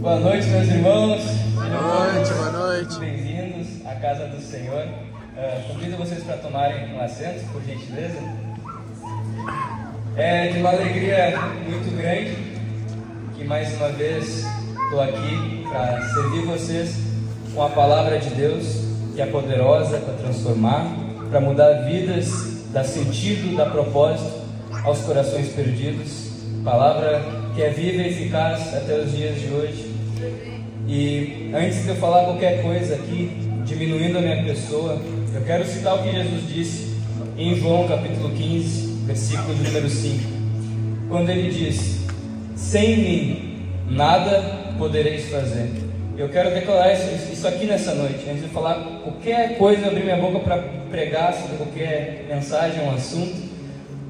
Boa noite, meus irmãos. Boa noite. Bem-vindos à casa do Senhor. Convido vocês para tomarem um assento, por gentileza. É de uma alegria muito grande que mais uma vez estou aqui para servir vocês com a palavra de Deus, que é poderosa para transformar, para mudar vidas, dar sentido, dar propósito aos corações perdidos. Palavra que é viva e eficaz até os dias de hoje. E antes de eu falar qualquer coisa aqui, diminuindo a minha pessoa, eu quero citar o que Jesus disse em João capítulo 15, versículo número 5, quando ele diz: sem mim nada podereis fazer. Eu quero declarar isso aqui nessa noite. Antes de falar qualquer coisa, abrir minha boca para pregar sobre qualquer mensagem, um assunto,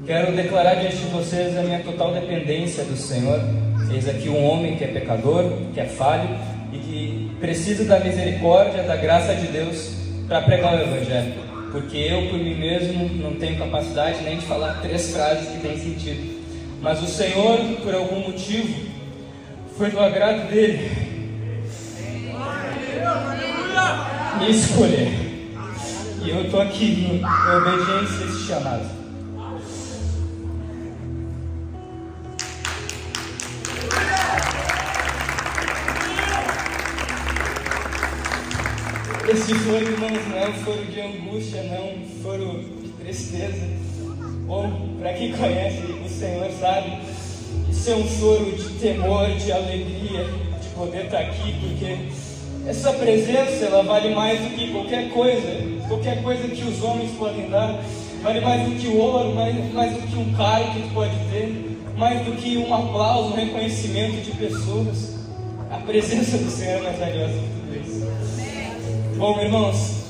quero declarar diante de vocês a minha total dependência do Senhor. Eis aqui um homem que é pecador, que é falho e que precisa da misericórdia, da graça de Deus para pregar o Evangelho, porque eu por mim mesmo não tenho capacidade nem de falar 3 frases que têm sentido, mas o Senhor, por algum motivo, foi do agrado dele me escolher, e eu estou aqui em obediência a esse chamado. Esse foro, irmãos, não é um foro de angústia, não é um foro de tristeza. Ou, para quem conhece o Senhor sabe, isso é um foro de temor, de alegria, de poder estar aqui, porque essa presença, ela vale mais do que qualquer coisa que os homens podem dar, vale mais do que o ouro, mais do que um cargo que tu pode ter, mais do que um aplauso, um reconhecimento de pessoas. A presença do Senhor é mais valiosa que tudo isso. Bom, irmãos,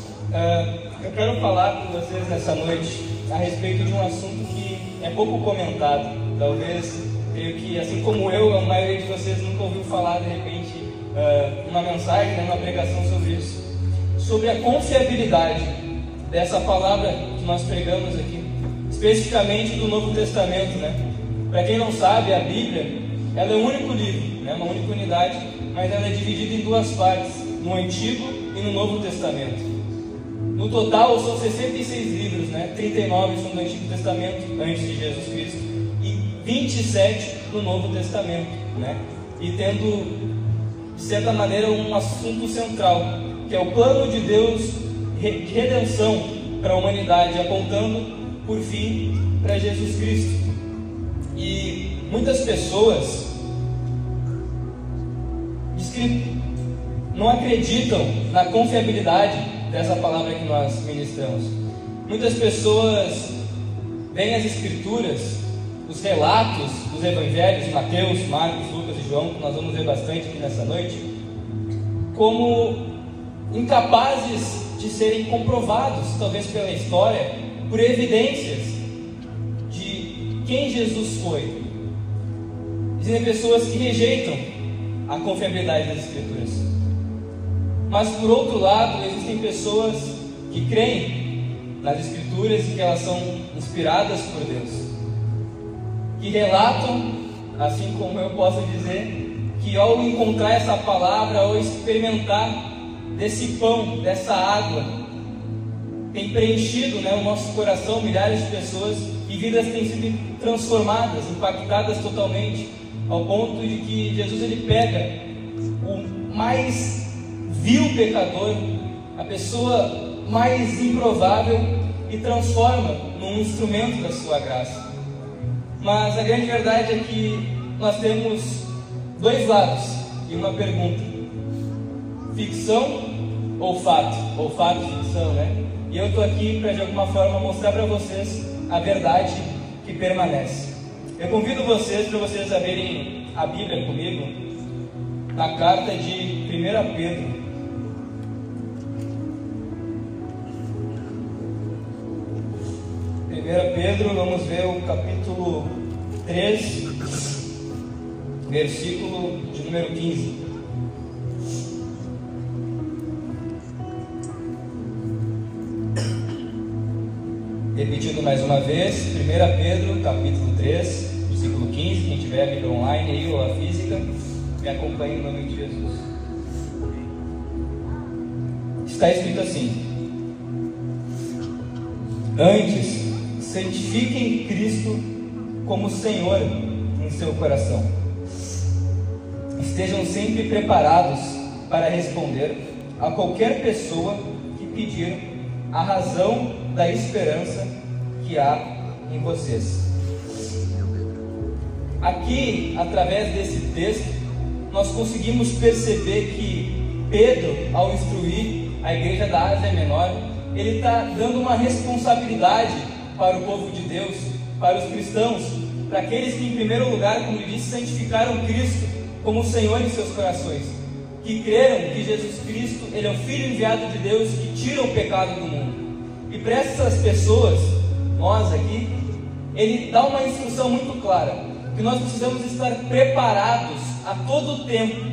eu quero falar com vocês nessa noite a respeito de um assunto que é pouco comentado. Talvez, creio que, assim como eu, a maioria de vocês nunca ouviu falar, de repente, uma mensagem, uma pregação sobre isso, sobre a confiabilidade dessa palavra que nós pregamos aqui, especificamente do Novo Testamento, né? Para quem não sabe, a Bíblia, ela é um único livro, né? Uma única unidade, mas ela é dividida em 2 partes, no Antigo e no Novo Testamento. No total são 66 livros, né? 39 são do Antigo Testamento, antes de Jesus Cristo, e 27 no Novo Testamento, né? E tendo, de certa maneira, um assunto central, que é o plano de Deus de redenção para a humanidade, apontando, por fim, para Jesus Cristo. E muitas pessoas diz que não acreditam na confiabilidade dessa palavra que nós ministramos. Muitas pessoas veem as Escrituras, os relatos dos Evangelhos, Mateus, Marcos, Lucas e João, que nós vamos ver bastante aqui nessa noite, como incapazes de serem comprovados, talvez pela história, por evidências de quem Jesus foi. Existem pessoas que rejeitam a confiabilidade das Escrituras. Mas, por outro lado, existem pessoas que creem nas Escrituras e que elas são inspiradas por Deus, que relatam, assim como eu posso dizer, que ao encontrar essa palavra, ao experimentar desse pão, dessa água, tem preenchido, né, o nosso coração, milhares de pessoas, e vidas têm sido transformadas, impactadas totalmente, ao ponto de que Jesus, ele pega o mais vil pecador, a pessoa mais improvável, e transforma num instrumento da sua graça. Mas a grande verdade é que nós temos 2 lados e uma pergunta: ficção ou fato? Ou fato e ficção, né? E eu estou aqui para, de alguma forma, mostrar para vocês a verdade que permanece. Eu convido vocês para vocês abrirem a Bíblia comigo na carta de 1 Pedro. 1 Pedro, vamos ver o capítulo 3, versículo de número 15. Repetindo mais uma vez, 1 Pedro, capítulo 3, versículo 15, quem tiver a Bíblia online aí ou a física, 1 Me acompanhe em nome de Jesus. Está escrito assim: antes, santifiquem Cristo como Senhor em seu coração. Estejam sempre preparados para responder a qualquer pessoa que pedir a razão da esperança que há em vocês. Aqui, através desse texto, nós conseguimos perceber que Pedro, ao instruir a igreja da Ásia Menor, ele está dando uma responsabilidade para o povo de Deus, para os cristãos, para aqueles que, em primeiro lugar, como ele disse, santificaram Cristo como Senhor em seus corações, que creram que Jesus Cristo, ele é o Filho enviado de Deus que tira o pecado do mundo. E para essas pessoas, nós aqui, ele dá uma instrução muito clara, que nós precisamos estar preparados a todo tempo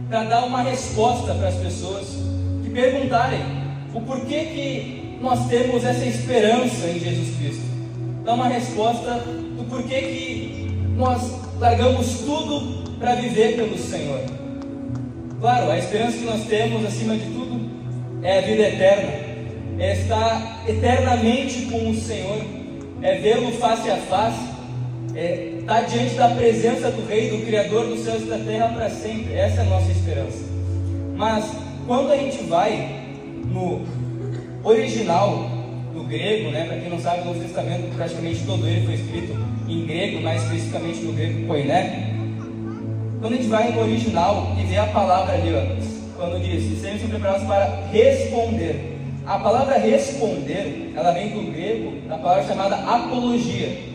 para dar uma resposta para as pessoas que perguntarem o porquê que nós temos essa esperança em Jesus Cristo. Dar uma resposta do porquê que nós largamos tudo para viver pelo Senhor. Claro, a esperança que nós temos, acima de tudo, é a vida eterna, é estar eternamente com o Senhor, é vê-lo face a face, é estar diante da presença do Rei, do Criador dos céus e da terra para sempre. Essa é a nossa esperança. Mas quando a gente vai no original do grego, para quem não sabe, o Novo Testamento praticamente todo ele foi escrito em grego, mais especificamente no grego koiné. Quando a gente vai no original e vê a palavra ali, quando diz, estejam preparados para responder. A palavra responder, ela vem do grego, da palavra chamada apologia,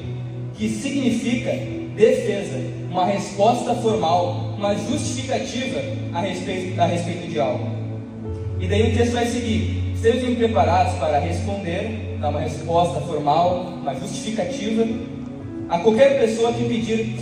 que significa defesa, uma resposta formal, uma justificativa a respeito de algo. E daí o texto vai seguir: estejam preparados para responder, dar uma resposta formal, uma justificativa a qualquer pessoa que pedir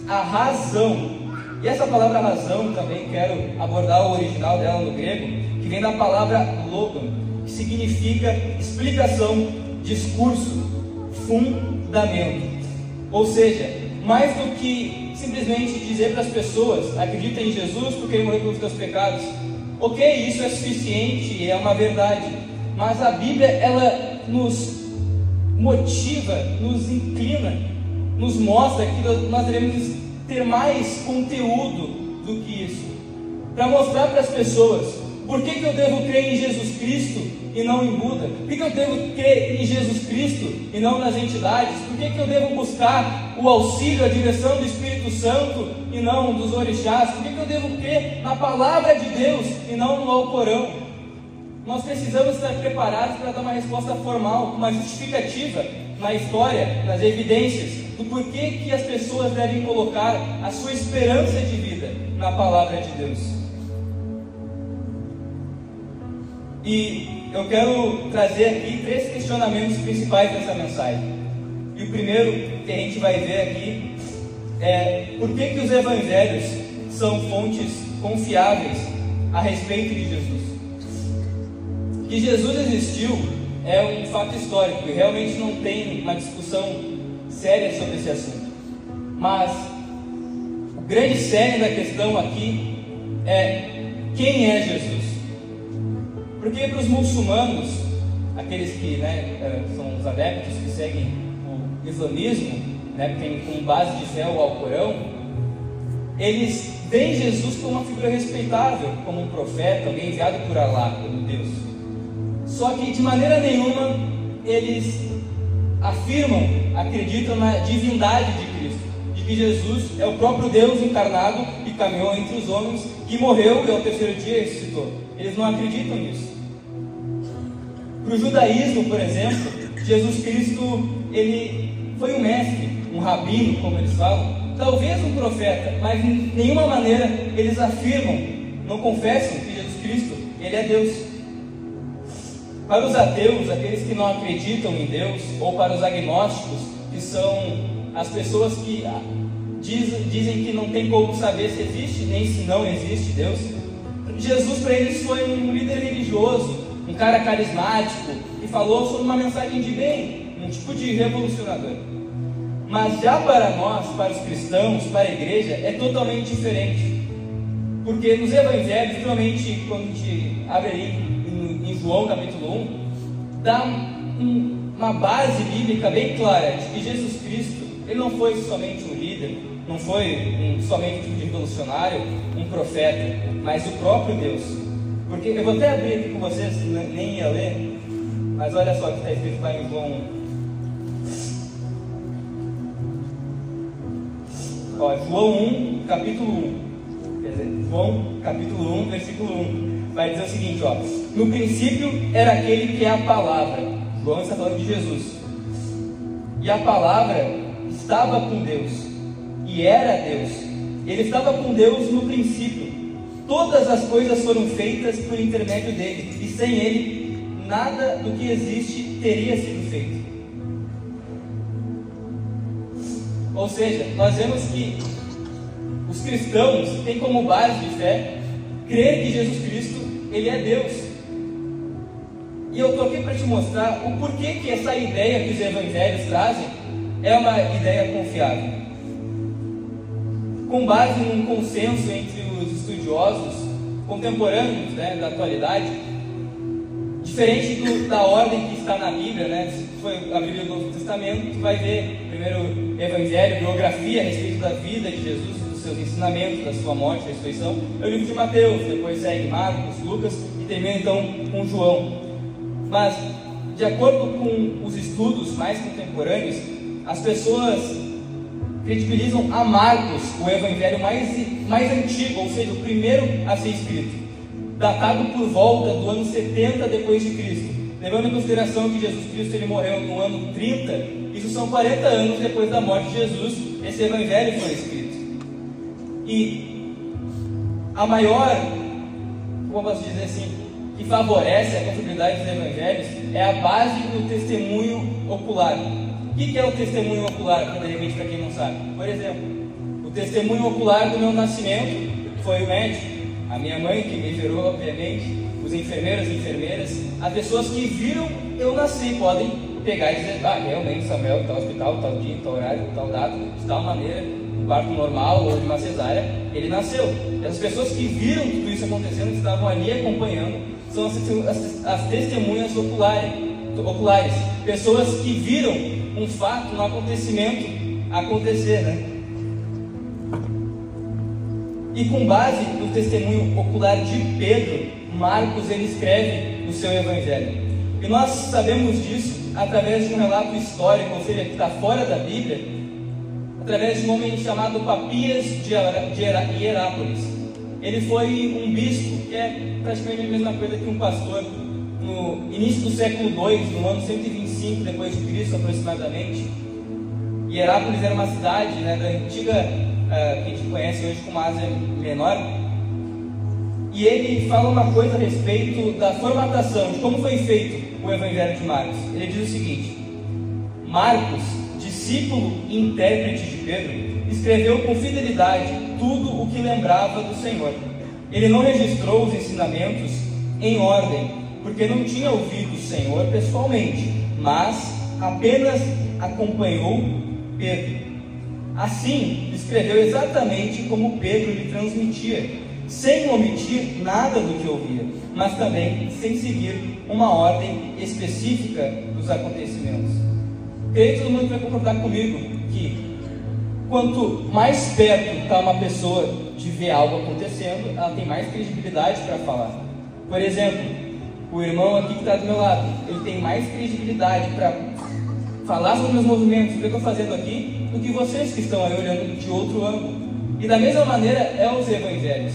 a razão. E essa palavra razão também quero abordar o original dela no grego, que vem da palavra logon, que significa explicação, discurso, fundamento. Ou seja, mais do que simplesmente dizer para as pessoas: acredita em Jesus porque ele morreu pelos teus pecados. Ok, isso é suficiente, é uma verdade, mas a Bíblia, ela nos motiva, nos inclina, nos mostra que nós devemos ter mais conteúdo do que isso, para mostrar para as pessoas por que eu devo crer em Jesus Cristo e não em Buda, por que eu devo crer em Jesus Cristo e não nas entidades, por que eu devo buscar o auxílio, a direção do Espírito Santo e não dos orixás, por que eu devo crer na palavra de Deus e não no Alcorão. Nós precisamos estar preparados para dar uma resposta formal, uma justificativa na história, nas evidências, do porquê que as pessoas devem colocar a sua esperança de vida na palavra de Deus. E eu quero trazer aqui 3 questionamentos principais dessa mensagem. E o primeiro que a gente vai ver aqui é: por que os evangelhos são fontes confiáveis a respeito de Jesus? Que Jesus existiu é um fato histórico e realmente não tem uma discussão séria sobre esse assunto. Mas o grande cerne da questão aqui é: quem é Jesus? Porque para os muçulmanos, aqueles que são os adeptos que seguem o islamismo, que tem como base de fé o Alcorão, eles veem Jesus como uma figura respeitável, como um profeta, alguém enviado por Allah, como Deus. Só que de maneira nenhuma eles afirmam, acreditam na divindade de Cristo, de que Jesus é o próprio Deus encarnado que caminhou entre os homens, que morreu e ao terceiro dia ressuscitou. Eles não acreditam nisso. Para o judaísmo, por exemplo, Jesus Cristo, ele foi um mestre, um rabino, como eles falam, talvez um profeta, mas de nenhuma maneira eles afirmam, não confessam que Jesus Cristo, ele é Deus. Para os ateus, aqueles que não acreditam em Deus, ou para os agnósticos, que são as pessoas que dizem que não tem como saber se existe, nem se não existe Deus, Jesus para eles foi um líder religioso, um cara carismático, que falou sobre uma mensagem de bem, um tipo de revolucionador. Mas já para nós, para os cristãos, para a igreja, é totalmente diferente. Porque nos evangelhos, principalmente quando a gente abre ali em João capítulo 1, dá uma base bíblica bem clara de que Jesus Cristo, ele não foi somente um líder, não foi somente um tipo de revolucionário, um profeta, mas o próprio Deus. Porque eu vou até abrir aqui com vocês, nem ia ler, mas olha só o que está escrito lá em João 1. João 1, capítulo 1. Quer dizer, João capítulo 1, versículo 1. Vai dizer o seguinte, no princípio era aquele que é a palavra. João está falando de Jesus. E a palavra estava com Deus, e era Deus. Ele estava com Deus no princípio. Todas as coisas foram feitas por intermédio dele, e sem ele, nada do que existe teria sido feito. Ou seja, nós vemos que os cristãos têm como base de fé crer que Jesus Cristo, ele é Deus. E eu estou aqui para te mostrar o porquê que essa ideia que os evangelhos trazem é uma ideia confiável. Com base num consenso entre os estudiosos contemporâneos, da atualidade, diferente da ordem que está na Bíblia, se for a Bíblia do Novo Testamento, tu vai ver primeiro Evangelho, biografia a respeito da vida de Jesus, dos seus ensinamentos, da sua morte, da ressurreição. É o livro de Mateus, depois segue Marcos, Lucas e termina então com João. Mas, de acordo com os estudos mais contemporâneos, as pessoas credibilizam a Marcos, o evangelho mais antigo, ou seja, o primeiro a ser escrito, datado por volta do ano 70 depois de Cristo, levando em consideração que Jesus Cristo ele morreu no ano 30, isso são 40 anos depois da morte de Jesus, esse evangelho foi escrito. E a maior, como posso dizer assim, que favorece a confiabilidade dos evangelhos é a base do testemunho ocular. O que é o testemunho ocular, de repente, para quem não sabe? Por exemplo, o testemunho ocular do meu nascimento foi o médico, a minha mãe que me gerou, obviamente, os enfermeiros e enfermeiras, as pessoas que viram eu nascer podem pegar e dizer, realmente Samuel está no hospital, tal dia, tal horário, tal data, de tal maneira, um parto normal ou de uma cesárea, ele nasceu. E as pessoas que viram tudo isso acontecendo, que estavam ali acompanhando, são as testemunhas oculares, pessoas que viram um fato, um acontecimento acontecer, E com base no testemunho ocular de Pedro, Marcos ele escreve o seu evangelho. E nós sabemos disso através de um relato histórico, ou seja, que está fora da Bíblia, através de um homem chamado Papias de Hierápolis. Ele foi um bispo, que é praticamente a mesma coisa que um pastor, no início do século II, no ano 125 depois de Cristo aproximadamente. Hierápolis era uma cidade da antiga, que a gente conhece hoje como Ásia Menor. E ele fala uma coisa a respeito da formatação, de como foi feito o Evangelho de Marcos. Ele diz o seguinte: Marcos, discípulo e intérprete de Pedro, escreveu com fidelidade tudo o que lembrava do Senhor. Ele não registrou os ensinamentos em ordem, porque não tinha ouvido o Senhor pessoalmente, mas apenas acompanhou Pedro. Assim, escreveu exatamente como Pedro lhe transmitia, sem omitir nada do que ouvia, mas também sem seguir uma ordem específica dos acontecimentos. Creio que todo mundo vai concordar comigo que quanto mais perto está uma pessoa de ver algo acontecendo, ela tem mais credibilidade para falar. Por exemplo, o irmão aqui que está do meu lado, ele tem mais credibilidade para falar sobre os movimentos que eu estou fazendo aqui do que vocês que estão aí olhando de outro ângulo. E da mesma maneira é os evangelhos.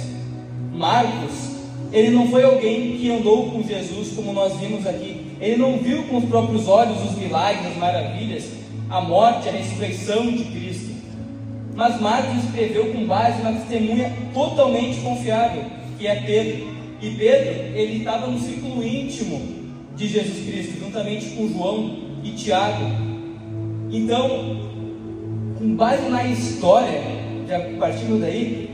Marcos, ele não foi alguém que andou com Jesus como nós vimos aqui. Ele não viu com os próprios olhos os milagres, as maravilhas, a morte, a ressurreição de Cristo. Mas Marcos escreveu com base na testemunha totalmente confiável, que é Pedro. E Pedro, ele estava no círculo íntimo de Jesus Cristo, juntamente com João e Tiago. Então, com base na história, já partindo daí,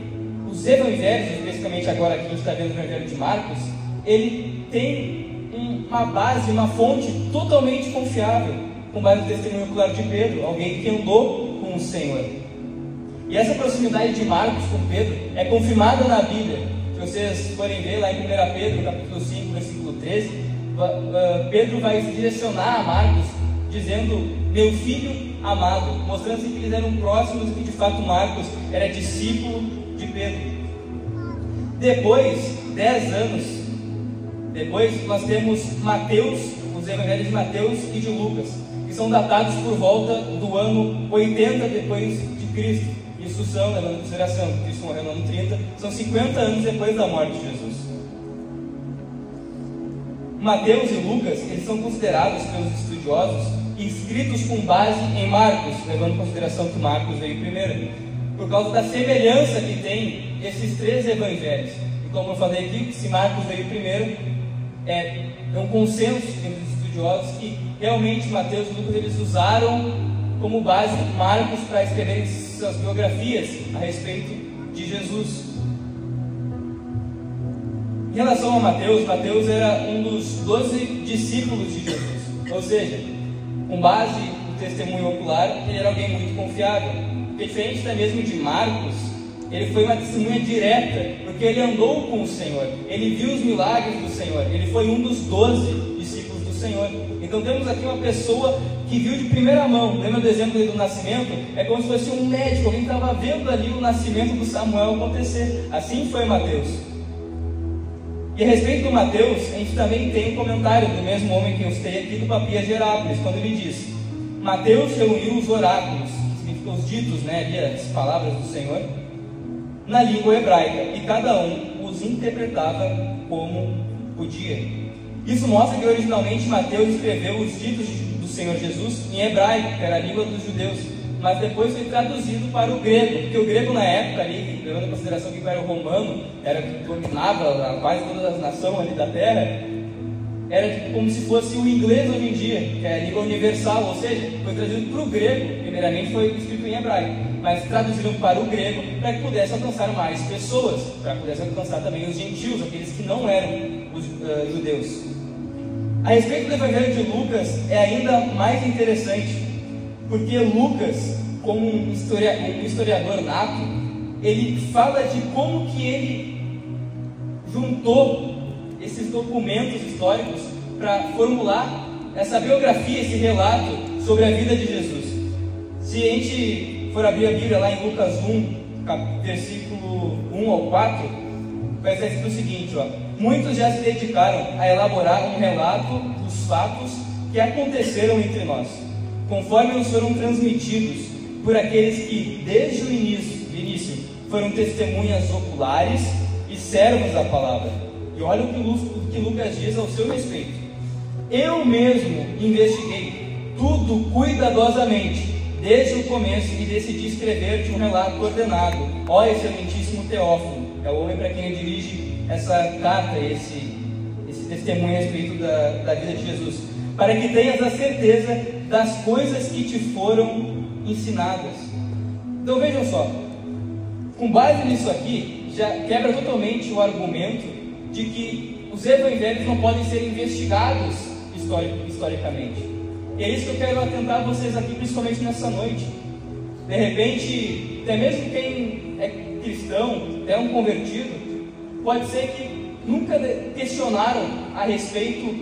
os evangelhos, especificamente agora que a gente está vendo o evangelho de Marcos, ele tem uma base, uma fonte totalmente confiável, com base no testemunho ocular de Pedro, alguém que andou com o Senhor. E essa proximidade de Marcos com Pedro é confirmada na Bíblia. Se vocês forem ver lá em 1 Pedro, capítulo 5, versículo 13, Pedro vai se direcionar a Marcos dizendo: meu filho amado, mostrando-se que eles eram próximos e que de fato Marcos era discípulo de Pedro. Depois, 10 anos depois, nós temos Mateus, os evangelhos de Mateus e de Lucas, que são datados por volta do ano 80 depois de Cristo. Isso são, levando em consideração que Cristo morreu no ano 30, são 50 anos depois da morte de Jesus. Mateus e Lucas, eles são considerados pelos estudiosos escritos com base em Marcos, levando em consideração que Marcos veio primeiro, por causa da semelhança que tem esses três evangelhos. E como eu falei aqui, se Marcos veio primeiro, é um consenso entre os estudiosos que realmente Mateus e Lucas eles usaram como base Marcos para escreverem suas biografias a respeito de Jesus. Em relação a Mateus, Mateus era um dos 12 discípulos de Jesus, ou seja, com base no testemunho ocular, ele era alguém muito confiável, porque diferente até mesmo de Marcos, ele foi uma testemunha direta, porque ele andou com o Senhor, ele viu os milagres do Senhor, ele foi um dos 12 discípulos do Senhor. Então temos aqui uma pessoa que viu de primeira mão. Lembra do exemplo do nascimento? É como se fosse um médico, alguém que estava vendo ali o nascimento do Samuel acontecer. Assim foi Mateus. E a respeito do Mateus, a gente também tem um comentário do mesmo homem que eu citei aqui, do Papias de Herápolis, quando ele diz: Mateus reuniu os oráculos, que significam os ditos, ali as palavras do Senhor, na língua hebraica, e cada um os interpretava como podia. Isso mostra que originalmente Mateus escreveu os ditos do Senhor Jesus em hebraico, que era a língua dos judeus, mas depois foi traduzido para o grego, porque o grego na época ali, levando em consideração que era o romano, era que dominava quase todas as nações ali da terra, era como se fosse o inglês hoje em dia, que é a língua universal, ou seja, foi traduzido para o grego. Primeiramente foi escrito em hebraico, mas traduziram para o grego para que pudesse alcançar mais pessoas, para que pudesse alcançar também os gentios, aqueles que não eram os judeus. A respeito do Evangelho de Lucas é ainda mais interessante, porque Lucas, como um historiador nato, ele fala de como que ele juntou esses documentos históricos para formular essa biografia, esse relato sobre a vida de Jesus. Se a gente for abrir a Bíblia lá em Lucas 1, versículo 1 ao 4, vai estar escrito o seguinte: muitos já se dedicaram a elaborar um relato dos fatos que aconteceram entre nós, conforme nos foram transmitidos por aqueles que desde o início foram testemunhas oculares e servos da palavra. E olha o que Lucas diz ao seu respeito: eu mesmo investiguei tudo cuidadosamente desde o começo e decidi escrever-te um relato ordenado, ó excelentíssimo Teófilo. É o homem para quem ele dirige essa carta, esse testemunho a respeito da vida de Jesus, para que tenhas a certeza das coisas que te foram ensinadas. Então vejam só, com base nisso aqui, já quebra totalmente o argumento de que os evangelhos não podem ser investigados historicamente. E é isso que eu quero atentar a vocês aqui, principalmente nessa noite. De repente, até mesmo quem é cristão, até um convertido, pode ser que nunca questionaram a respeito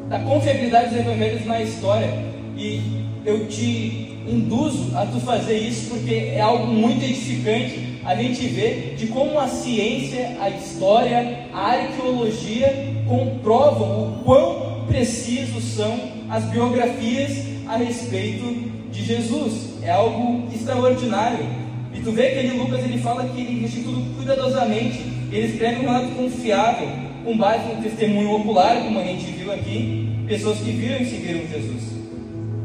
da confiabilidade dos evangelhos na história. E eu te induzo a tu fazer isso, porque é algo muito edificante a gente ver de como a ciência, a história, a arqueologia comprovam o quão precisos são as biografias a respeito de Jesus. É algo extraordinário. E tu vê que ele, Lucas, ele fala que ele investiu tudo cuidadosamente. Ele escreve um relato confiável, com base no testemunho ocular, como a gente viu aqui, pessoas que viram e seguiram Jesus.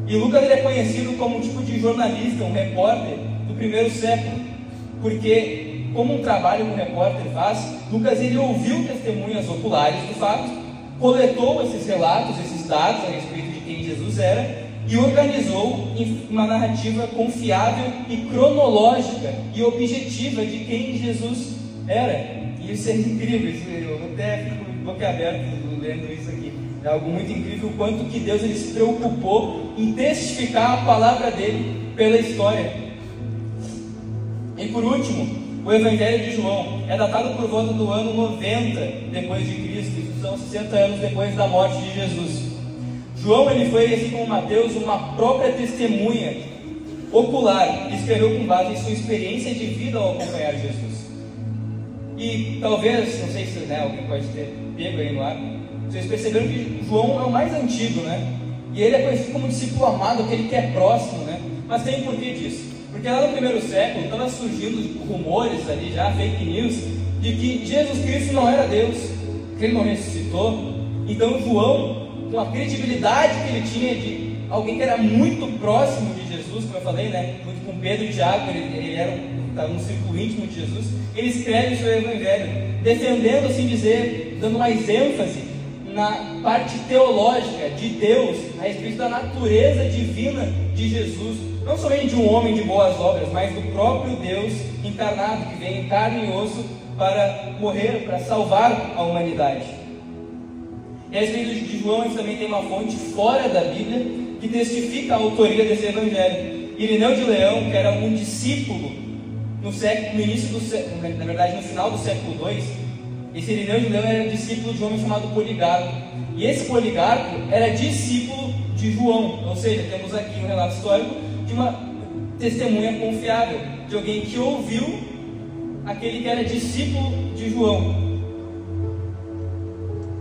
E Lucas ele é conhecido como um tipo de jornalista, um repórter do primeiro século, porque, como um trabalho que um repórter faz, Lucas ele ouviu testemunhas oculares do fato, coletou esses relatos, esses dados a respeito de quem Jesus era e organizou em uma narrativa confiável e cronológica e objetiva de quem Jesus era. E isso é incrível, eu até fico boquiaberto lendo isso aqui. É algo muito incrível o quanto que Deus ele se preocupou em testificar a palavra dele pela história. por último, o Evangelho de João é datado por volta do ano 90 depois de Cristo, isso são 60 anos depois da morte de Jesus. João, ele foi, assim como Mateus, uma própria testemunha ocular, que escreveu com base em sua experiência de vida ao acompanhar Jesus. E talvez, não sei se alguém pode ter pego aí no ar, vocês perceberam que João é o mais antigo, né? E ele é conhecido como discípulo amado, aquele que é próximo, né? Mas tem um porquê disso. Porque lá no primeiro século estava surgindo rumores ali já, fake news, de que Jesus Cristo não era Deus, que ele não ressuscitou. Então João, com a credibilidade que ele tinha de alguém que era muito próximo de Jesus, como eu falei, né? Junto com Pedro e Tiago, ele estava no círculo íntimo de Jesus, ele escreve o seu Evangelho, defendendo, assim dizer, dando mais ênfase na parte teológica de Deus, a respeito da natureza divina de Jesus, não somente de um homem de boas obras, mas do próprio Deus encarnado, que vem em carne e osso para morrer, para salvar a humanidade. E a respeito de João, a gente também tem uma fonte fora da Bíblia que testifica a autoria desse Evangelho. Irineu de Leão, que era um discípulo no final do século II, esse Irineu de Leão era discípulo de um homem chamado Policarpo. E esse Policarpo era discípulo de João. Ou seja, temos aqui um relato histórico de uma testemunha confiável, de alguém que ouviu aquele que era discípulo de João.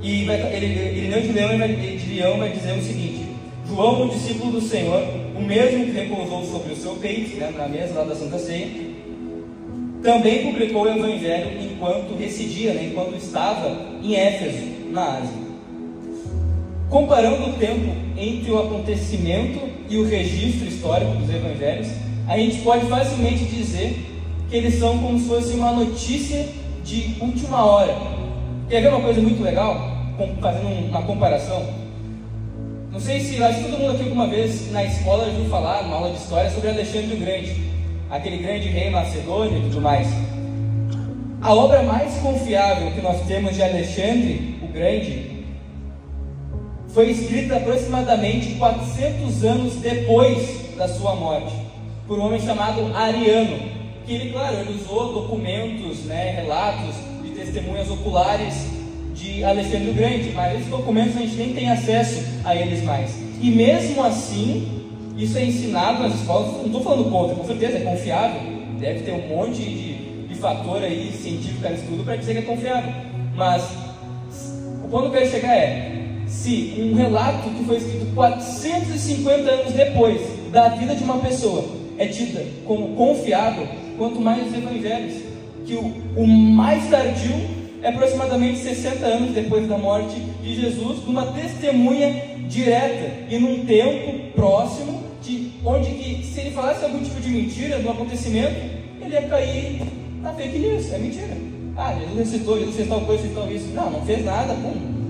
E Irineu de Leão vai dizer o seguinte: João, o discípulo do Senhor, o mesmo que repousou sobre o seu peito, na mesa lá da Santa Ceia, também publicou o Evangelho enquanto residia, enquanto estava em Éfeso, na Ásia. Comparando o tempo entre o acontecimento e o registro histórico dos Evangelhos, a gente pode facilmente dizer que eles são como se fosse uma notícia de última hora. Quer ver uma coisa muito legal? Fazendo uma comparação. Não sei se, acho que todo mundo aqui alguma vez na escola ouviu falar, numa aula de história, sobre Alexandre o Grande, aquele grande rei macedônio e tudo mais. A obra mais confiável que nós temos de Alexandre o Grande foi escrita aproximadamente 400 anos depois da sua morte, por um homem chamado Ariano, que ele usou documentos, relatos de testemunhas oculares de Alexandre o Grande, mas esses documentos a gente nem tem acesso a eles mais. E mesmo assim, isso é ensinado nas escolas. Não estou falando contra, com certeza é confiável, deve ter um monte de fator aí científico para estudo para dizer que é confiável, mas o ponto que eu quero chegar é: se um relato que foi escrito 450 anos depois da vida de uma pessoa é tida como confiável, quanto mais os evangelhos, que o mais tardio é aproximadamente 60 anos depois da morte de Jesus, numa testemunha direta e num tempo próximo, onde que, se ele falasse algum tipo de mentira no acontecimento, ele ia cair na fake news, é mentira. Jesus ressuscitou, Jesus fez tal coisa, fez tal isso. Não fez nada,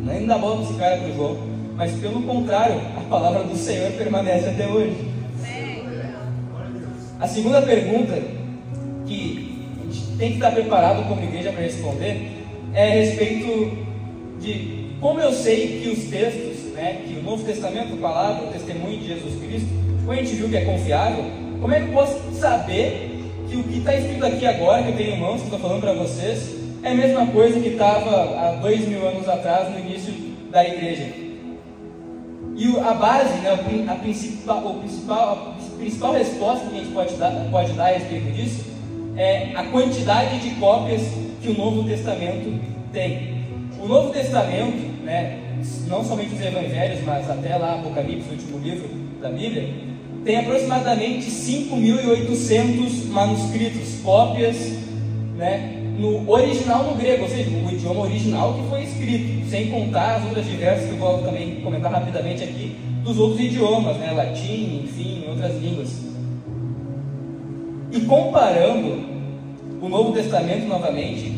nem dá bola para esse cara, para o João. Mas pelo contrário, a palavra do Senhor permanece até hoje. A segunda pergunta que a gente tem que estar preparado como igreja para responder é a respeito de como eu sei que os textos, que o Novo Testamento, a palavra, o testemunho de Jesus Cristo, como a gente viu que é confiável, como é que eu posso saber que o que está escrito aqui agora, que eu tenho em mãos, que eu estou falando para vocês, é a mesma coisa que estava há 2000 anos atrás, no início da igreja? E a base, a principal resposta que a gente pode dar a respeito disso é a quantidade de cópias que o Novo Testamento tem. O Novo Testamento, não somente os Evangelhos, mas até lá Apocalipse, o último livro da Bíblia, tem aproximadamente 5.800 manuscritos, cópias, no original no grego, ou seja, o idioma original que foi escrito, sem contar as outras diversas que eu vou também comentar rapidamente aqui, dos outros idiomas, latim, enfim, outras línguas. E comparando o Novo Testamento novamente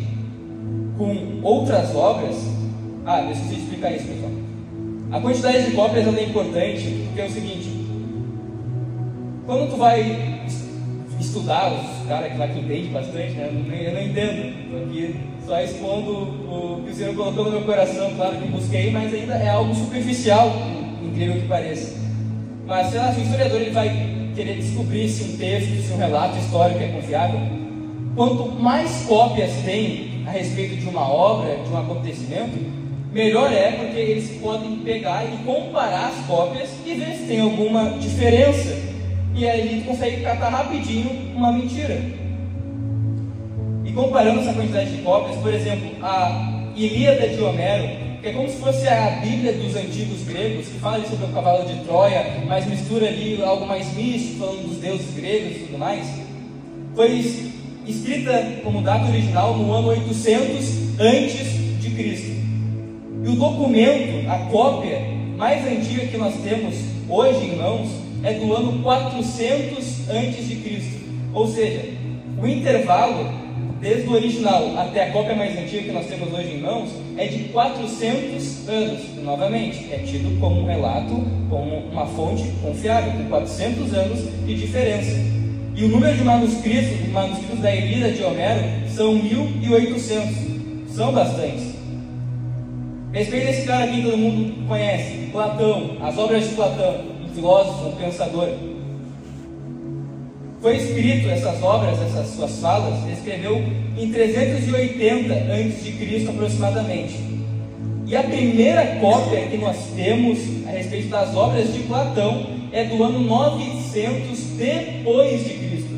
com outras obras, deixa eu explicar isso, pessoal. A quantidade de cópias é importante, porque é o seguinte: quando tu vai estudar, os caras que entendem bastante, eu não entendo, estou aqui só expondo o que o Senhor colocou no meu coração, claro que busquei, mas ainda é algo superficial, incrível que pareça. Mas sei lá, se o historiador ele vai querer descobrir se um texto, se um relato histórico é confiável, quanto mais cópias tem a respeito de uma obra, de um acontecimento, melhor é, porque eles podem pegar e comparar as cópias e ver se tem alguma diferença. E aí ele consegue catar rapidinho uma mentira. E comparando essa quantidade de cópias, por exemplo, a Ilíada de Homero, que é como se fosse a Bíblia dos antigos gregos, que fala ali sobre o cavalo de Troia, mas mistura ali algo mais místico, falando dos deuses gregos e tudo mais, foi escrita como data original no ano 800 antes de Cristo. E o documento, a cópia mais antiga que nós temos hoje em mãos, é do ano 400 antes de Cristo. Ou seja, o intervalo desde o original até a cópia mais antiga que nós temos hoje em mãos é de 400 anos. E, novamente, é tido como um relato, como uma fonte confiável, com 400 anos de diferença. E o número de manuscritos da Ilíada de Homero são 1800. São bastantes. Respeito esse cara aqui que todo mundo conhece, Platão, as obras de Platão, um filósofo, um pensador. Foi escrito essas obras, essas suas falas, ele escreveu em 380 a.C. aproximadamente. E a primeira cópia que nós temos a respeito das obras de Platão é do ano 900 depois de Cristo.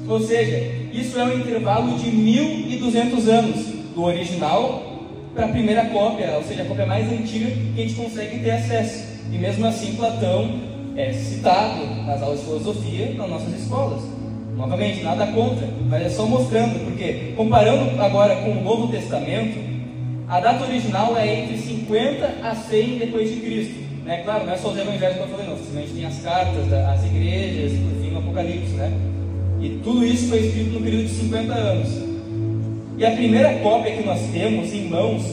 Ou seja, isso é um intervalo de 1200 anos do original para a primeira cópia, ou seja, a cópia mais antiga que a gente consegue ter acesso. E mesmo assim, Platão é citado nas aulas de filosofia nas nossas escolas. Novamente, nada contra, mas é só mostrando, porque comparando agora com o Novo Testamento, a data original é entre 50 a 100 depois de Cristo. Né? Claro, não é só os evangelhos que eu falei, não. Simplesmente tem as cartas, as igrejas, e por fim o Apocalipse, né? E tudo isso foi escrito no período de 50 anos. E a primeira cópia que nós temos em mãos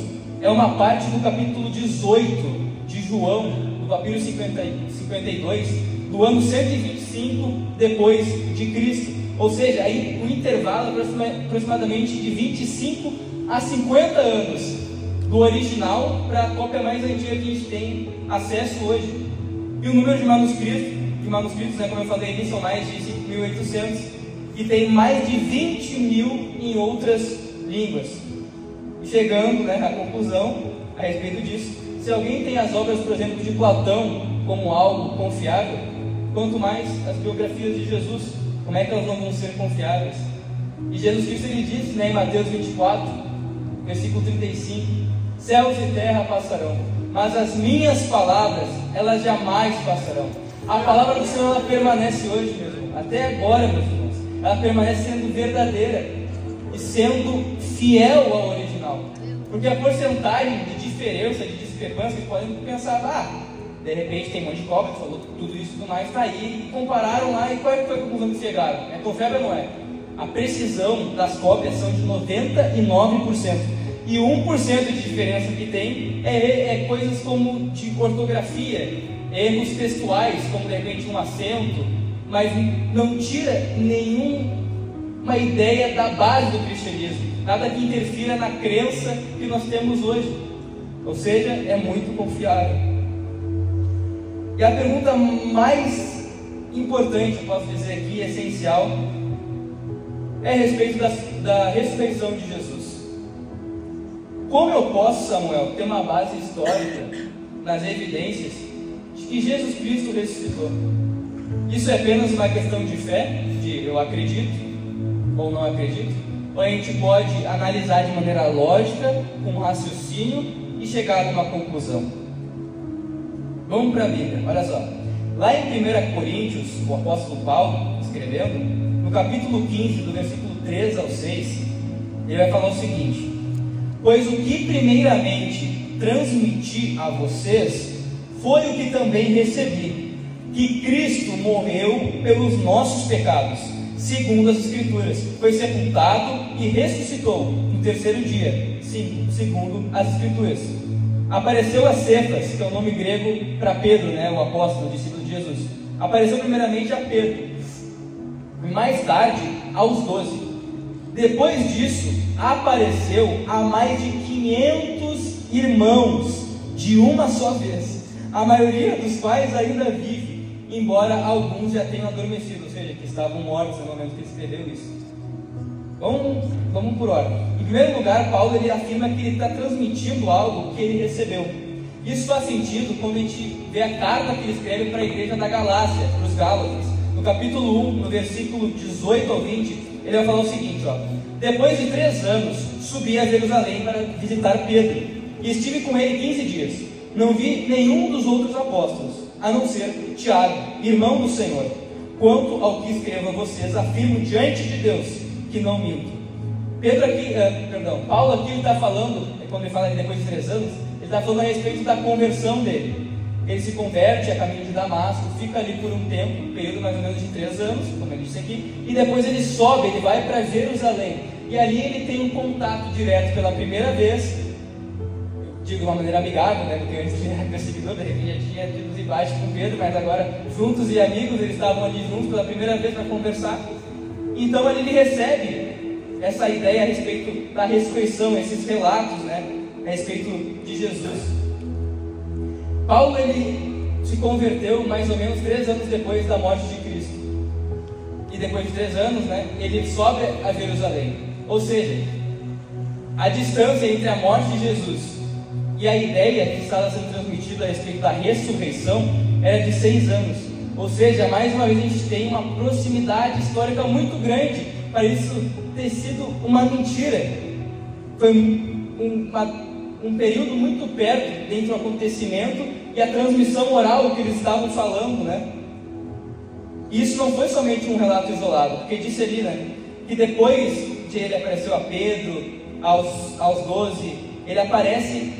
é uma parte do capítulo 18 de João, do papiro 52, do ano 125 depois de Cristo. Ou seja, aí o intervalo é aproximadamente de 25 a 50 anos do original para a cópia mais antiga que a gente tem acesso hoje. E o número de manuscritos, né, como eu falei ali, são mais de 5.800 e tem mais de 20 mil em outras línguas. E chegando, né, à conclusão a respeito disso, se alguém tem as obras, por exemplo, de Platão como algo confiável, quanto mais as biografias de Jesus, como é que elas não vão ser confiáveis? E Jesus Cristo, ele disse, né, em Mateus 24, versículo 35, céus e terra passarão, mas as minhas palavras, elas jamais passarão. A palavra do Senhor, ela permanece hoje, meu irmão, até agora, meus irmãos, ela permanece sendo verdadeira e sendo fiel ao original, porque a porcentagem de diferença, de discrepância, que podem pensar, de repente tem um monte de cópia, falou tudo isso e tudo mais, está aí, compararam lá, e qual foi a conclusão que chegaram? É confiável ou não é? A precisão das cópias são de 99%, e 1% de diferença que tem é coisas como de ortografia, erros textuais, como de repente um acento, mas não tira nenhuma ideia da base do cristianismo, nada que interfira na crença que nós temos hoje, ou seja, é muito confiável. E a pergunta mais importante, eu posso dizer aqui, essencial, é a respeito da ressurreição de Jesus. Como eu posso, Samuel, ter uma base histórica nas evidências de que Jesus Cristo ressuscitou? Isso é apenas uma questão de fé, de eu acredito ou não acredito? Ou a gente pode analisar de maneira lógica, com raciocínio e chegar a uma conclusão? Vamos para a Bíblia, olha só. Lá em 1 Coríntios, o apóstolo Paulo, escrevendo, no capítulo 15, do versículo 3 ao 6, ele vai falar o seguinte: pois o que primeiramente transmiti a vocês foi o que também recebi, que Cristo morreu pelos nossos pecados, segundo as Escrituras, foi sepultado e ressuscitou no terceiro dia, sim, segundo as Escrituras. Apareceu a Cefas, que é o nome grego para Pedro, né, o apóstolo, o discípulo de Jesus. Apareceu primeiramente a Pedro, e mais tarde aos 12. Depois disso, apareceu a mais de 500 irmãos de uma só vez, a maioria dos quais ainda vive, embora alguns já tenham adormecido, ou seja, que estavam mortos no momento que ele escreveu isso. Vamos por ordem. Em primeiro lugar, Paulo ele afirma que ele está transmitindo algo que ele recebeu. Isso faz sentido quando a gente vê a carta que ele escreve para a igreja da Galácia, para os Gálatas. No capítulo 1, no versículo 18 ao 20, ele vai falar o seguinte, depois de 3 anos, subi a Jerusalém para visitar Pedro, e estive com ele 15 dias. Não vi nenhum dos outros apóstolos, a não ser Tiago, irmão do Senhor. Quanto ao que escrevo a vocês, afirmo diante de Deus que não minto. Paulo aqui está falando, quando ele fala que depois de 3 anos, ele está falando a respeito da conversão dele. Ele se converte a caminho de Damasco, fica ali por um tempo, um período mais ou menos de 3 anos, como ele disse aqui, e depois ele sobe, ele vai para Jerusalém, e ali ele tem um contato direto pela primeira vez, digo de uma maneira amigável, porque antes ele era perseguidor, de repente já tinha tido embaixo com Pedro, mas agora juntos e amigos, eles estavam ali juntos pela primeira vez para conversar. Então ali ele recebe essa ideia a respeito da ressurreição, esses relatos, a respeito de Jesus. Paulo ele se converteu mais ou menos 3 anos depois da morte de Cristo, e depois de 3 anos, ele sobe a Jerusalém. Ou seja, a distância entre a morte de Jesus e a ideia que estava sendo transmitida a respeito da ressurreição era de 6 anos. Ou seja, mais uma vez a gente tem uma proximidade histórica muito grande para isso ter sido uma mentira. Foi um período muito perto entre o acontecimento e a transmissão oral que eles estavam falando, E isso não foi somente um relato isolado, porque disse ali, que depois de ele apareceu a Pedro, aos 12, ele aparece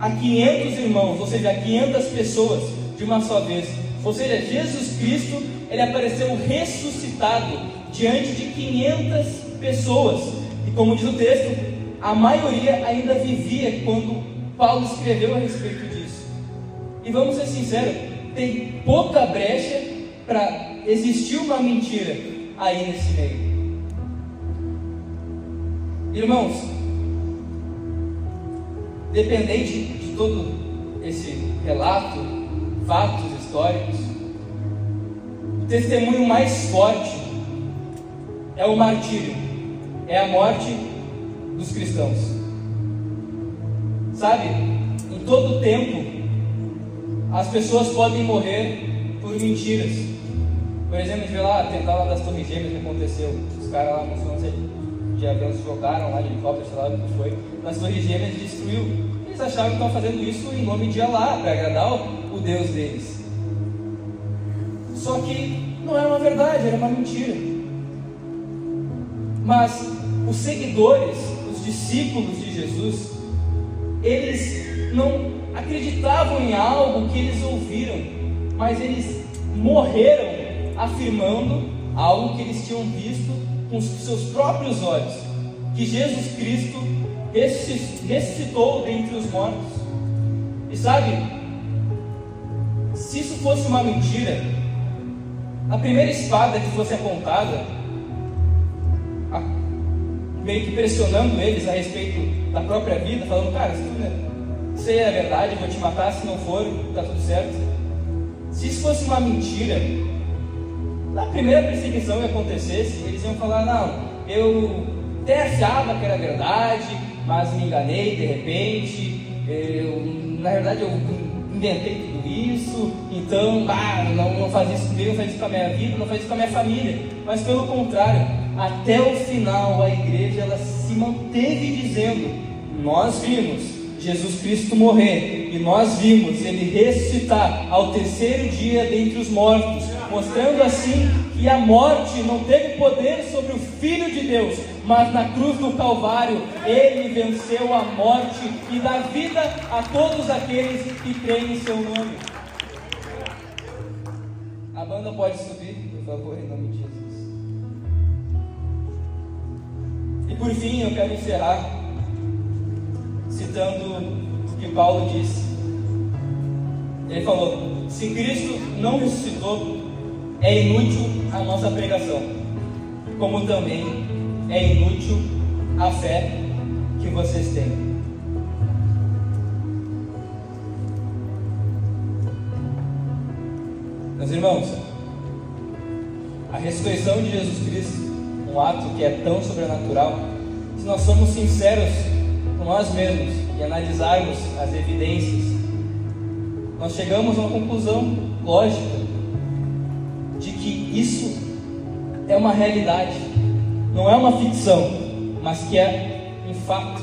a 500 irmãos, ou seja, a 500 pessoas de uma só vez. Ou seja, Jesus Cristo, ele apareceu ressuscitado diante de 500 pessoas. E como diz o texto, a maioria ainda vivia quando Paulo escreveu a respeito disso. E vamos ser sinceros, tem pouca brecha para existir uma mentira aí nesse meio. Irmãos, dependente de todo esse relato, fatos históricos, o testemunho mais forte é o martírio, é a morte dos cristãos. Sabe, em todo tempo, as pessoas podem morrer por mentiras. Por exemplo, a gente vê lá, tentar lá das Torres Gêmeas que aconteceu. Os caras lá, não sei de avião, se jogaram lá de helicóptero, sei lá o que foi. Nas Torres Gêmeas destruiu. Eles achavam que estavam fazendo isso em nome de Allah, para agradar o Deus deles. Só que não era uma verdade, era uma mentira. Mas os seguidores, os discípulos de Jesus, eles não acreditavam em algo que eles ouviram, mas eles morreram afirmando algo que eles tinham visto com os seus próprios olhos, que Jesus Cristo ressuscitou dentre os mortos. E sabe, se isso fosse uma mentira, a primeira espada que fosse apontada, meio que pressionando eles a respeito da própria vida, falando, cara, se é verdade, eu vou te matar, se não for, está tudo certo. Se isso fosse uma mentira, na primeira perseguição que acontecesse, eles iam falar, não, eu até achava que era verdade, mas me enganei de repente, na verdade eu inventei tudo isso, então, não faz isso comigo, não faz isso com a minha vida, não faz isso com a minha família. Mas pelo contrário, até o final a igreja ela se manteve dizendo, nós vimos Jesus Cristo morrer, e nós vimos Ele ressuscitar ao 3º dia dentre os mortos, mostrando assim que a morte não teve poder sobre o Filho de Deus, mas na cruz do Calvário Ele venceu a morte e dá vida a todos aqueles que creem em seu nome. A banda pode subir, por favor, em nome de Jesus. E por fim eu quero encerrar citando o que Paulo disse. Ele falou, se Cristo não ressuscitou, é inútil a nossa pregação, como também é inútil a fé que vocês têm. Meus irmãos, a ressurreição de Jesus Cristo um ato que é tão sobrenatural, se nós somos sinceros com nós mesmos e analisarmos as evidências, nós chegamos a uma conclusão lógica de que isso é uma realidade, não é uma ficção, mas que é um fato.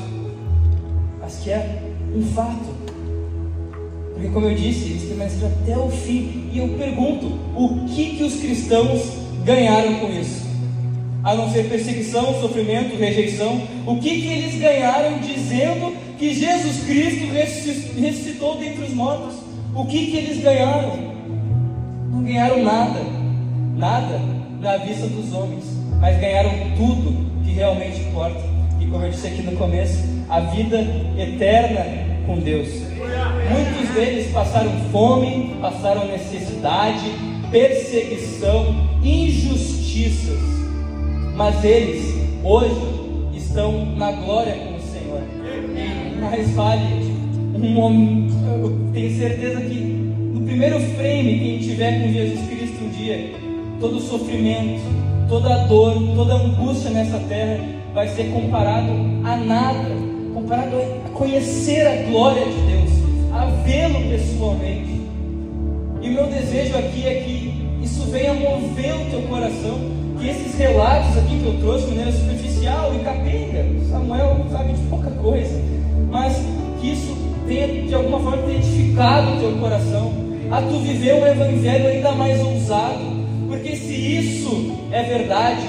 Porque, como eu disse, eles permaneceram até o fim. E eu pergunto, o que os cristãos ganharam com isso? A não ser perseguição, sofrimento, rejeição. O que eles ganharam dizendo que Jesus Cristo ressuscitou dentre os mortos? O que eles ganharam? Não ganharam nada na vista dos homens, mas ganharam tudo que realmente importa. E como eu disse aqui no começo, a vida eterna com Deus. Muitos deles passaram fome, passaram necessidade, perseguição, injustiças, mas eles hoje estão na glória com o Senhor. E mais vale eu tenho certeza que no primeiro frame que a gente tiver com Jesus Cristo um dia, todo sofrimento, toda dor, toda angústia nessa terra vai ser comparado a nada, comparado a conhecer a glória de Deus, a vê-lo pessoalmente. E o meu desejo aqui é que isso venha mover o teu coração, que esses relatos aqui que eu trouxe de maneira superficial e capenga, Samuel sabe de pouca coisa, mas que isso tenha de alguma forma ter edificado o teu coração, a tu viver um evangelho ainda mais ousado. Porque se isso é verdade,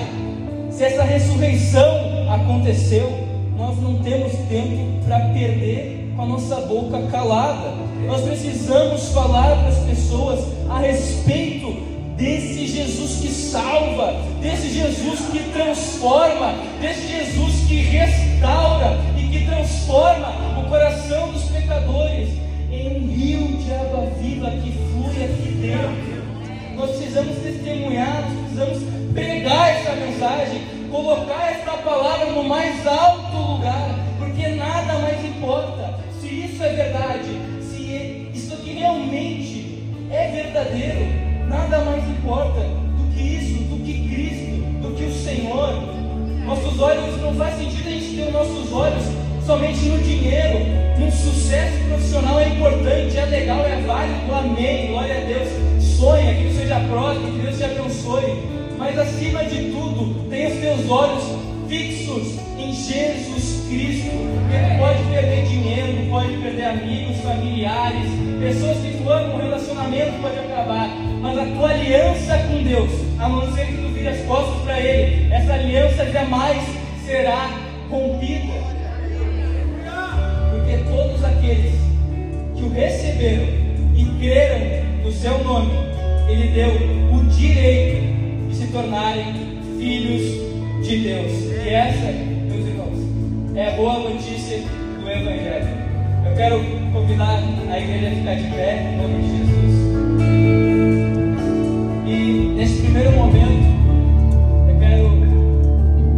se essa ressurreição aconteceu, nós não temos tempo para perder com a nossa boca calada. Nós precisamos falar para as pessoas a respeito desse Jesus que salva, desse Jesus que transforma, desse Jesus que restaura e que transforma o coração dos pecadores em um rio de água viva que flui aqui dentro. Nós precisamos testemunhar, nós precisamos pregar essa mensagem, colocar essa palavra no mais alto lugar, porque nada mais importa. Se isso é verdade, se isso aqui realmente é verdadeiro, nada mais importa do que isso, do que Cristo, do que o Senhor. Nossos olhos, não faz sentido a gente ter os nossos olhos somente no dinheiro, num sucesso profissional. É importante, é legal, é válido, amém, glória a Deus. Sonha que tu seja próspero, que Deus te abençoe, mas acima de tudo, tenha os teus olhos fixos em Jesus Cristo. Porque tu pode perder dinheiro, pode perder amigos, familiares, pessoas que tu ama, um relacionamento pode acabar, mas a tua aliança com Deus, a não ser que tu vire as costas para Ele, essa aliança jamais será rompida. Porque todos aqueles que o receberam e creram no seu nome, Ele deu o direito de se tornarem filhos de Deus. E essa, meus irmãos, é a boa notícia do Evangelho. Eu quero convidar a igreja a ficar de pé, em nome de Jesus. E nesse primeiro momento, eu quero,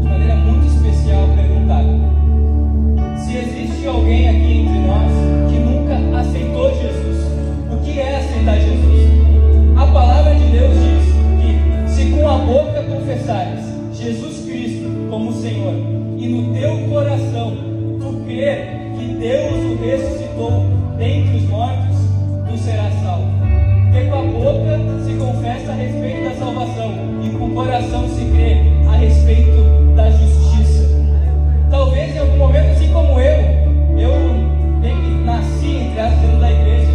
de maneira muito especial, perguntar: se existe alguém aqui entre nós que nunca aceitou Jesus, o que é aceitar Jesus? A palavra de Deus diz que se com a boca confessares Jesus Cristo como Senhor e no teu coração tu crer que Deus o ressuscitou dentre os mortos, tu serás salvo. Porque com a boca se confessa a respeito da salvação e com o coração se crê a respeito da justiça. Talvez em algum momento, assim como eu meio que nasci entre as dentro da igreja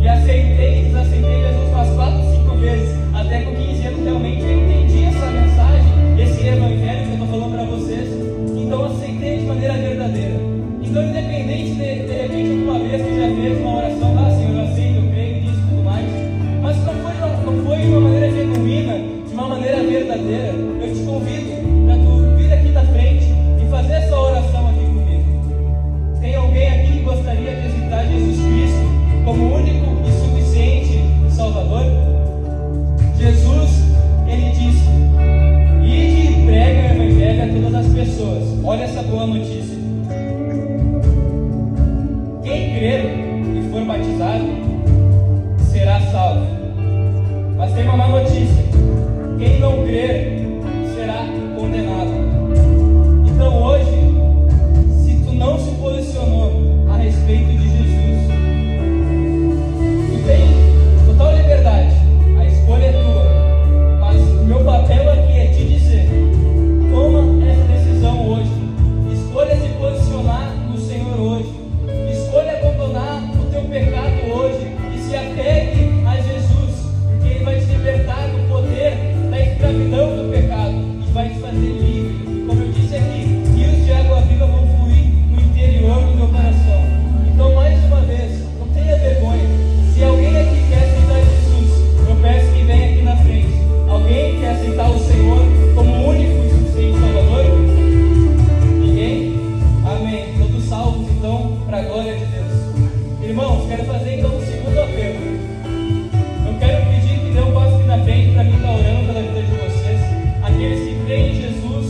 e aceitei e desaceitei Jesus umas 4 ou 5 vezes, até com 15 anos realmente eu entendi essa mensagem, esse evangelho que eu estou falando para vocês. Então eu aceitei de maneira verdadeira. Então, independente de repente alguma vez que já fez uma oração, Senhor, eu aceito, eu creio nisso e tudo mais, mas não foi de uma maneira genuína, de uma maneira verdadeira, eu te convido para tu vir aqui da frente e fazer essa oração aqui comigo. Tem alguém aqui que gostaria de aceitar Jesus Cristo como único e suficiente Salvador? Jesus, Ele disse: ide e pregue o Evangelho a todas as pessoas. Olha essa boa notícia. Quem crer e for batizado será salvo. Mas tem uma má notícia: quem não crer será condenado. para a glória de Deus. Irmãos, quero fazer então um segundo apelo. Eu quero pedir que Deus passe aqui na frente para mim estar orando pela vida de vocês. Aqueles que creem em Jesus,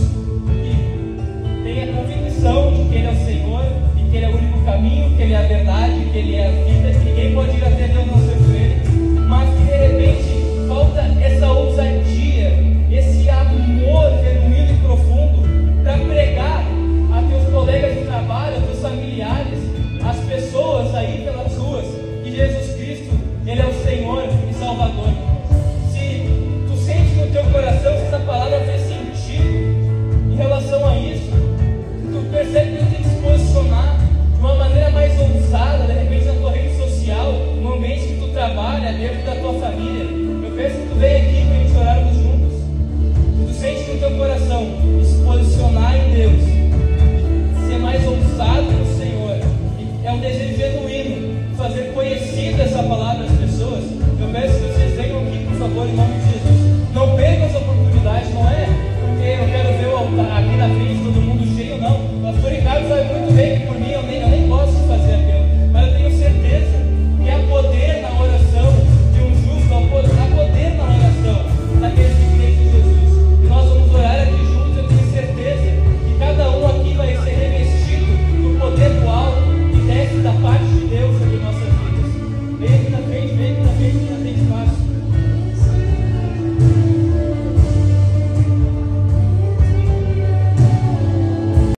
que têm a convicção de que Ele é o Senhor e que Ele é o único caminho, que Ele é a verdade, que Ele é a vida, que ninguém pode ir até Deus não ser por Ele, mas que de repente falta essa ousadia, esse amor genuíno e profundo para pregar a teus colegas de trabalho, a teus familiares, as pessoas aí pelas ruas, que Jesus Cristo, Ele é o Senhor e Salvador. Se tu sente no teu coração que essa palavra fez sentido em relação a isso, tu percebe que tu tem que se posicionar de uma maneira mais ousada, de repente na tua rede social, no ambiente que tu trabalha, dentro da tua família, eu peço que tu venha aqui para gente orarmos juntos. Se tu sente no teu coração de se posicionar em Deus, ser mais ousado no Senhor, é um desejo genuíno fazer conhecida essa palavra às pessoas, eu peço que vocês venham aqui, por favor, em nome de Jesus. Não percam essa oportunidade, não é porque eu quero ver o altar aqui na frente, todo mundo cheio, não. O pastor Ricardo vai